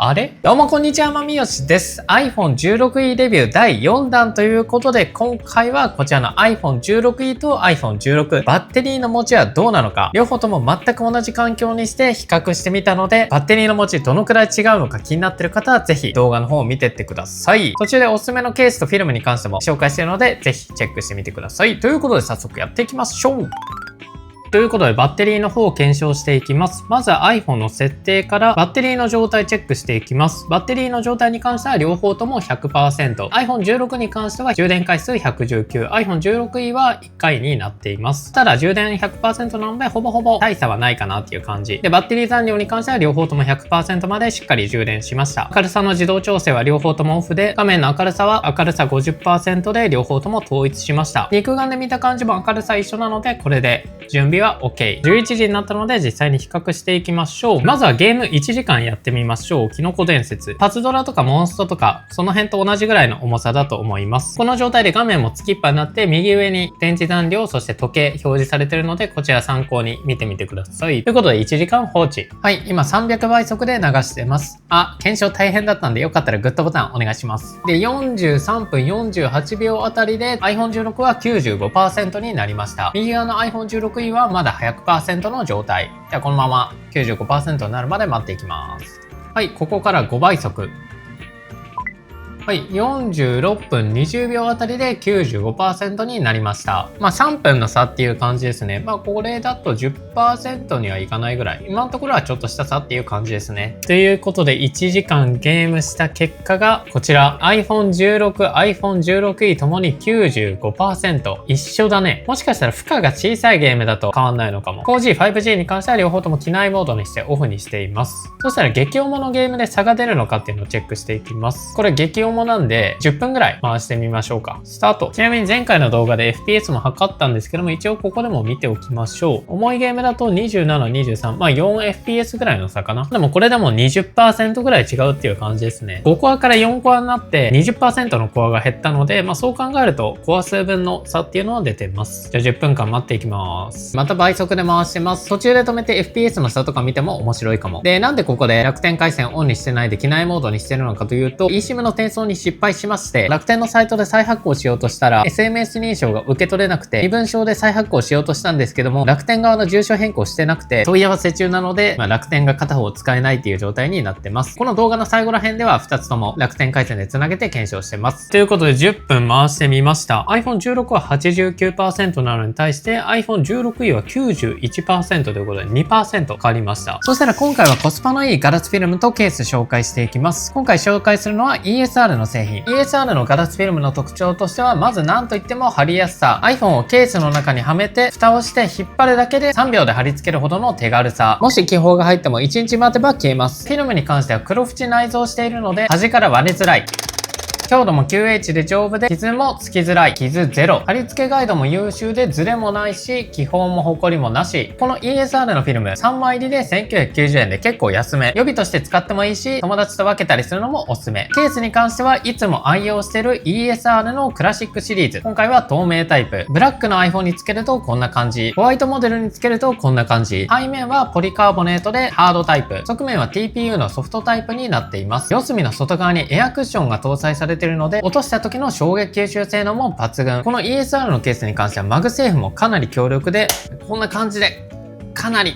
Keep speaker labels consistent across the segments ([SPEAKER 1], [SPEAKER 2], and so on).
[SPEAKER 1] あれどうもこんにちは、まみよしです。iPhone 16E レビュー第4弾ということで、今回はこちらの iPhone 16E と iPhone 16、バッテリーの持ちはどうなのか、両方とも全く同じ環境にして比較してみたので、バッテリーの持ちどのくらい違うのか気になってる方はぜひ動画の方を見てってください。途中でおすすめのケースとフィルムに関しても紹介しているので、ぜひチェックしてみてください。ということで早速やっていきましょう。ということでバッテリーの方を検証していきます。まずは iPhone の設定からバッテリーの状態チェックしていきます。バッテリーの状態に関しては両方とも 100%。iPhone 16に関しては充電回数119。iPhone 16E は1回になっています。ただ充電 100% なのでほぼほぼ大差はないかなっていう感じ。で、バッテリー残量に関しては両方とも 100% までしっかり充電しました。明るさの自動調整は両方ともオフで、画面の明るさは明るさ 50% で両方とも統一しました。肉眼で見た感じも明るさ一緒なので、これで準備は OK。11時になったので実際に比較していきましょう。まずはゲーム1時間やってみましょう。キノコ伝説。パズドラとかモンストとか、その辺と同じぐらいの重さだと思います。この状態で画面もつきっぱになって、右上に電池残量、そして時計表示されているので、こちら参考に見てみてください。ということで1時間放置。はい、今300倍速で流してます。検証大変だったんでよかったらグッドボタンお願いします。で、43分48秒あたりで iPhone 16は 95% になりました。右側の iPhone 16E はまだ100% の状態。じゃあこのまま 95% になるまで待っていきます。はい、ここから5倍速。はい、46分20秒あたりで 95% になりました。3分の差っていう感じですね。これだと 10% にはいかないぐらい。今のところはちょっとした差っていう感じですね。ということで1時間ゲームした結果がこちら。iPhone 16、iPhone 16E ともに 95%。一緒だね。もしかしたら負荷が小さいゲームだと変わんないのかも。4G、5G に関しては両方とも機内モードにしてオフにしています。そしたら激重のゲームで差が出るのかっていうのをチェックしていきます。これ激重なんで10分ぐらい回してみましょうか。スタート。ちなみに前回の動画で FPS も測ったんですけども、一応ここでも見ておきましょう。重いゲームだと27、23、4fps ぐらいの差かな。でもこれでも 20% ぐらい違うっていう感じですね。5コアから4コアになって 20% のコアが減ったので、そう考えるとコア数分の差っていうのは出てます。じゃあ10分間待っていきます。また倍速で回してます。途中で止めて FPS の差とか見ても面白いかも。で、なんでここで楽天回線オンにしてないで機内モードにしてるのかというと、eSIM の転送に失敗しまして、楽天のサイトで再発行しようとしたら SMS 認証が受け取れなくて、身分証で再発行しようとしたんですけども、楽天側の住所変更してなくて問い合わせ中なので、楽天が片方使えないっていう状態になってます。この動画の最後ら辺では2つとも楽天回線でつなげて検証してます。ということで10分回してみました。iPhone 16は 89% なのに対して iPhone 16E は 91% ということで 2% 変わりました。そしたら今回はコスパのいいガラスフィルムとケース紹介していきます。今回紹介するのは ESR の製品。ESR のガラスフィルムの特徴としては、まず何といっても貼りやすさ。 iPhone をケースの中にはめて蓋をして引っ張るだけで3秒で貼り付けるほどの手軽さ。もし気泡が入っても1日待てば消えます。フィルムに関しては黒縁内蔵しているので端から割れづらい。強度も QH で丈夫で傷もつきづらい。傷ゼロ。貼り付けガイドも優秀でズレもないし、気泡もホコリもなし。この ESR のフィルム3枚入りで1990円で結構安め。予備として使ってもいいし、友達と分けたりするのもおすすめ。ケースに関してはいつも愛用してる ESR のクラシックシリーズ。今回は透明タイプ。ブラックの iPhone につけるとこんな感じ。ホワイトモデルにつけるとこんな感じ。背面はポリカーボネートでハードタイプ。側面は TPU のソフトタイプになっています。四隅の外側にエアクッションが搭載されているので、落とした時の衝撃吸収性能も抜群。この ESR のケースに関してはマグセーフもかなり強力で、こんな感じでかなり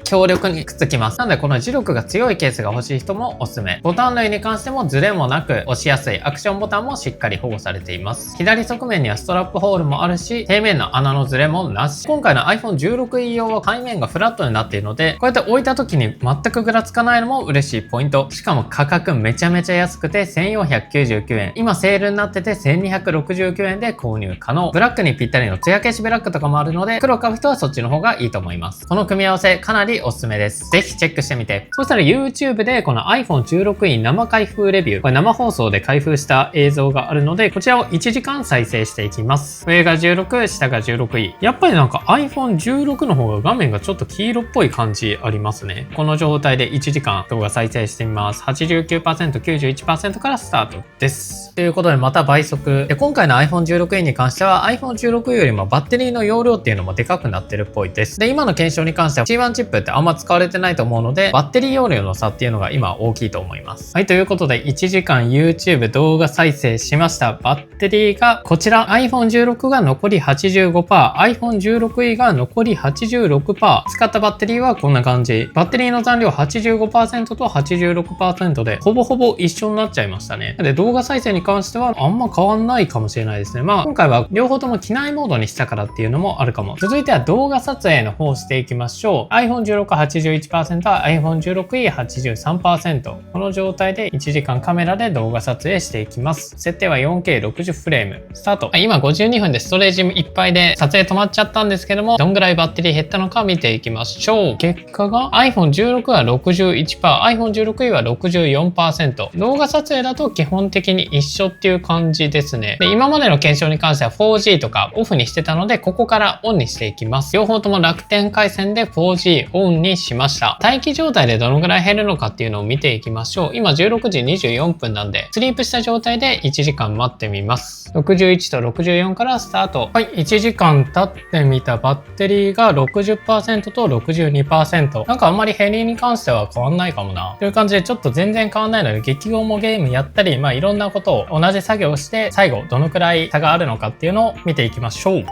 [SPEAKER 1] 強力にくっつきます。なのでこの磁力が強いケースが欲しい人もおすすめ。ボタン類に関してもズレもなく押しやすい。アクションボタンもしっかり保護されています。左側面にはストラップホールもあるし、底面の穴のズレもなし。今回の iPhone 16E 用は背面がフラットになっているので、こうやって置いた時に全くぐらつかないのも嬉しいポイント。しかも価格めちゃめちゃ安くて1499円。今セールになってて1269円で購入可能。ブラックにぴったりの艶消しブラックとかもあるので、黒買う人はそっちの方がいいと思います。この組み合わせかなりおすすめです。ぜひチェックしてみて。そしたら YouTube でこの iPhone 16E 生開封レビュー、これ生放送で開封した映像があるので、こちらを1時間再生していきます。上が16、下が 16E。やっぱりなんか iPhone 16の方が画面がちょっと黄色っぽい感じありますね。この状態で1時間動画再生してみます。89%、91% からスタートです。ということでまた倍速。で、今回の iPhone 16E に関しては iPhone 16よりもバッテリーの容量っていうのもでかくなってるっぽいです。で、今の検証に関しては C1 チップってあんま使われてないと思うので、バッテリー容量の差っていうのが今大きいと思います。はい、ということで1時間 YouTube 動画再生しました。バッテリーがこちら iPhone16 が残り 85%、iPhone16e が残り 86%。使ったバッテリーはこんな感じ。バッテリーの残量 85% と 86% でほぼほぼ一緒になっちゃいましたね。で、動画再生に関してはあんま変わんないかもしれないですね。まあ今回は両方とも機内モードにしたからっていうのもあるかも。続いては動画撮影の方をしていきましょう。iPhone16 81%、iPhone16e 83%。この状態で1時間カメラで動画撮影していきます。設定は 4K60 フレーム。スタート。今52分でストレージいっぱいで撮影止まっちゃったんですけども、どんぐらいバッテリー減ったのか見ていきましょう。結果が iPhone16 は 61%、iPhone16e は 64%。動画撮影だと基本的に一緒っていう感じですね。で、今までの検証に関しては 4G とかオフにしてたので、ここからオンにしていきます。両方とも楽天回線で 4G オンにしました。待機状態でどのぐらい減るのかっていうのを見ていきましょう。今16時24分なんで、スリープした状態で1時間待ってみます。61と64からスタート。はい、1時間経ってみたバッテリーが 60% と 62%。なんかあんまり減りに関しては変わんないかもな。という感じでちょっと全然変わんないので、激ゴもゲームやったり、まあいろんなことを同じ作業をして、最後どのくらい差があるのかっていうのを見ていきましょう。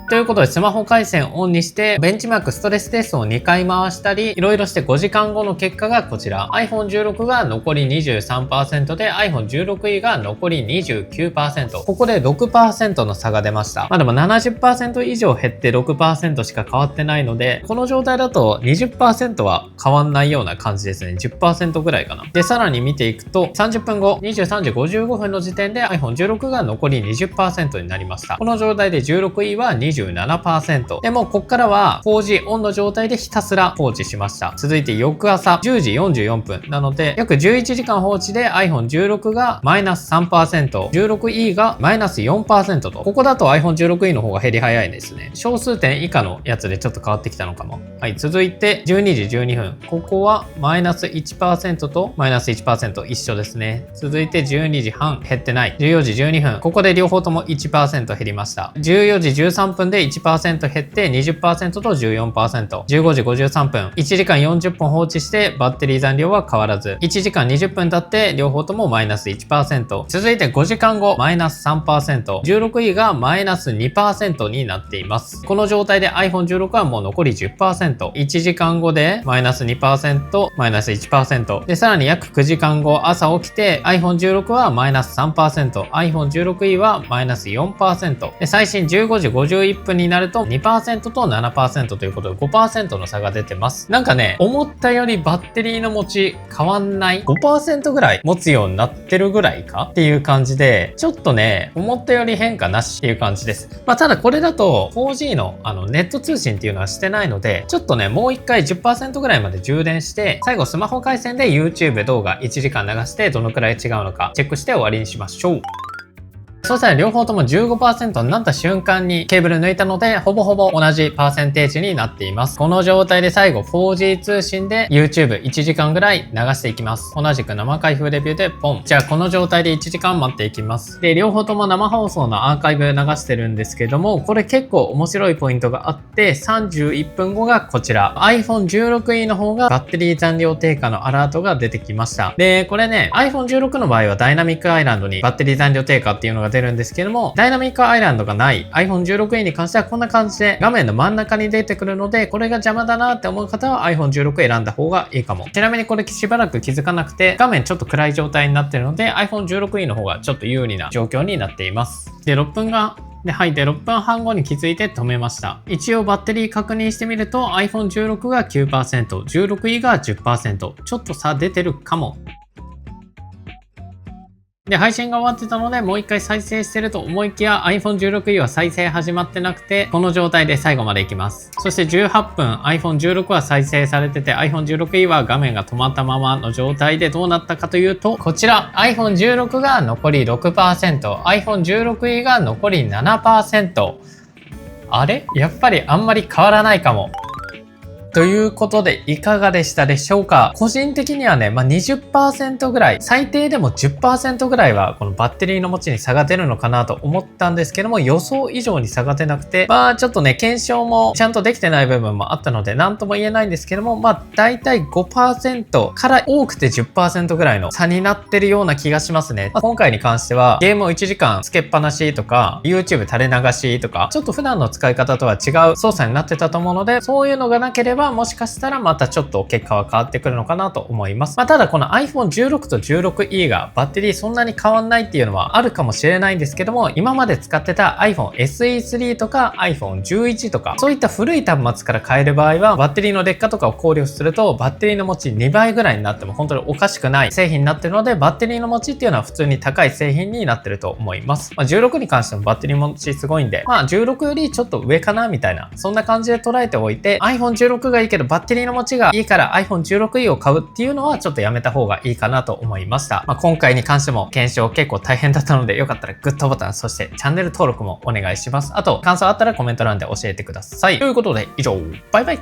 [SPEAKER 1] ということで、スマホ回線オンにして、ベンチマークストレステストを2回回したり、いろいろして5時間後の結果がこちら。iPhone16 が残り 23% で、iPhone16e が残り 29%。ここで 6% の差が出ました。まあでも 70% 以上減って 6% しか変わってないので、この状態だと 20% は変わんないような感じですね。10% ぐらいかな。で、さらに見ていくと、30分後、23時55分の時点で iPhone16 が残り 20% になりました。この状態で 16e は 27%。でもこっからは 4G オンの状態でひたすら放置しました。続いて翌朝10時44分なので約11時間放置で iPhone16 がマイナス 3%、16e がマイナス 4% と、ここだと iPhone16e の方が減り早いですね。小数点以下のやつでちょっと変わってきたのかも。はい、続いて12時12分。ここはマイナス 1% とマイナス 1% 一緒ですね。続いて12時半減ってない。14時12分。ここで両方とも 1% 減りました。14時13分で 1% 減って 20% と 14%。15時53分。1時間40分放置してバッテリー残量は変わらず。1時間20分経って両方ともマイナス 1%。続いて5時間後マイナス 3%。16e がマイナス 2% になっています。この状態で iPhone16 はもう残り 10%。1時間後でマイナス 2%、マイナス 1%。で、さらに約9時間後朝起きて iPhone16 はマイナス 3%、iPhone16e はマイナス 4%。で、最新15時51分になると 2% と 7% ということで 5% の差が出てます。なんかね、思ったよりバッテリーの持ち変わんない。5% ぐらい持つようになってるぐらいかっていう感じで、ちょっとね、思ったより変化なしっていう感じです。まあ、ただこれだと 4G のネット通信っていうのはしてないので、ちょっとね、もう一回 10% ぐらいまで充電して、最後スマホ回線で YouTube 動画1時間流してどのくらい違うのかチェックして終わりにしましょう。そしたら両方とも 15% になった瞬間にケーブル抜いたので、ほぼほぼ同じパーセンテージになっています。この状態で最後 4G 通信で YouTube1 時間ぐらい流していきます。同じく生開封レビューでポン。じゃあこの状態で1時間待っていきます。で、両方とも生放送のアーカイブ流してるんですけども、これ結構面白いポイントがあって、31分後がこちら。iPhone16e の方がバッテリー残量低下のアラートが出てきました。で、これね、iPhone16 の場合はダイナミックアイランドにバッテリー残量低下っていうのが出るんですけども、ダイナミックアイランドがない iPhone16e に関してはこんな感じで画面の真ん中に出てくるので、これが邪魔だなって思う方は iPhone16 選んだ方がいいかも。ちなみにこれしばらく気づかなくて、画面ちょっと暗い状態になってるので iPhone16e の方がちょっと有利な状況になっています。で、6分半後に気づいて止めました。一応バッテリー確認してみると iPhone16 が 9%、16e が 10%。ちょっと差出てるかも。で、配信が終わってたので、もう一回再生してると思いきや iPhone16e は再生始まってなくて、この状態で最後までいきます。そして18分、iPhone16 は再生されてて、iPhone16e は画面が止まったままの状態でどうなったかというと、こちら、iPhone16 が残り 6%、iPhone16e が残り 7%。あれ？やっぱりあんまり変わらないかも。ということでいかがでしたでしょうか？個人的にはね、20% ぐらい、最低でも 10% ぐらいはこのバッテリーの持ちに差が出るのかなと思ったんですけども、予想以上に差が出なくて、ちょっとね、検証もちゃんとできてない部分もあったので、なんとも言えないんですけども、だいたい 5% から多くて 10% ぐらいの差になってるような気がしますね。今回に関しては、ゲームを1時間つけっぱなしとか、YouTube 垂れ流しとか、ちょっと普段の使い方とは違う操作になってたと思うので、そういうのがなければ、もしかしたらまたちょっと結果は変わってくるのかなと思います。ただこの iPhone 16と 16E がバッテリーそんなに変わんないっていうのはあるかもしれないんですけども、今まで使ってた iPhone SE3 とか iPhone 11とか、そういった古い端末から変える場合は、バッテリーの劣化とかを考慮すると、バッテリーの持ち2倍ぐらいになっても本当におかしくない製品になってるので、バッテリーの持ちっていうのは普通に高い製品になってると思います。16に関してもバッテリー持ちすごいんで、16よりちょっと上かなみたいな、そんな感じで捉えておいて、iPhone 16がいいけどバッテリーの持ちがいいから iPhone 16E を買うっていうのはちょっとやめた方がいいかなと思いました。今回に関しても検証結構大変だったので、よかったらグッドボタン、そしてチャンネル登録もお願いします。あと、感想あったらコメント欄で教えてください。ということで、以上、バイバイ。